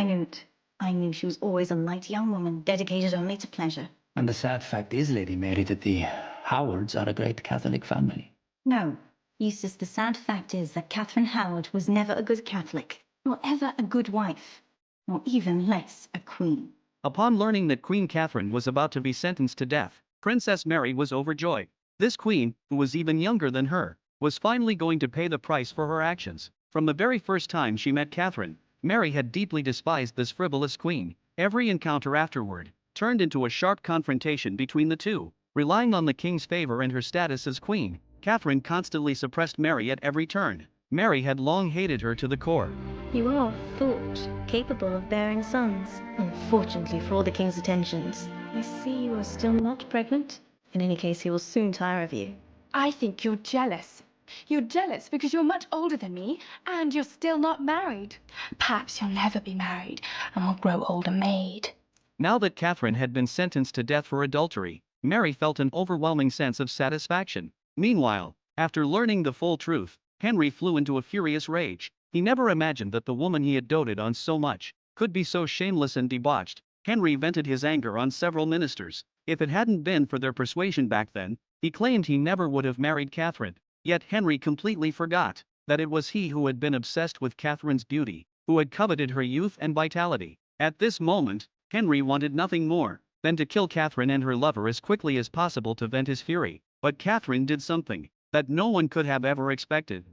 I knew it. I knew she was always a light young woman, dedicated only to pleasure. And the sad fact is, Lady Mary, that the Howards are a great Catholic family. No, Eustace, the sad fact is that Catherine Howard was never a good Catholic, nor ever a good wife, nor even less a queen. Upon learning that Queen Catherine was about to be sentenced to death, Princess Mary was overjoyed. This queen, who was even younger than her, was finally going to pay the price for her actions. From the very first time she met Catherine, Mary had deeply despised this frivolous queen. Every encounter afterward turned into a sharp confrontation between the two. Relying on the king's favor and her status as queen, Catherine constantly suppressed Mary at every turn. Mary had long hated her to the core. You are thought capable of bearing sons. Unfortunately for all the king's attentions, I see you are still not pregnant. In any case, he will soon tire of you. I think you're jealous. You're jealous because you're much older than me and you're still not married. Perhaps you'll never be married and will grow old a maid. Now that Catherine had been sentenced to death for adultery, Mary felt an overwhelming sense of satisfaction. Meanwhile, after learning the full truth, Henry flew into a furious rage. He never imagined that the woman he had doted on so much could be so shameless and debauched. Henry vented his anger on several ministers. If it hadn't been for their persuasion back then, he claimed he never would have married Catherine. Yet Henry completely forgot that it was he who had been obsessed with Catherine's beauty, who had coveted her youth and vitality. At this moment, Henry wanted nothing more than to kill Catherine and her lover as quickly as possible to vent his fury. But Catherine did something that no one could have ever expected.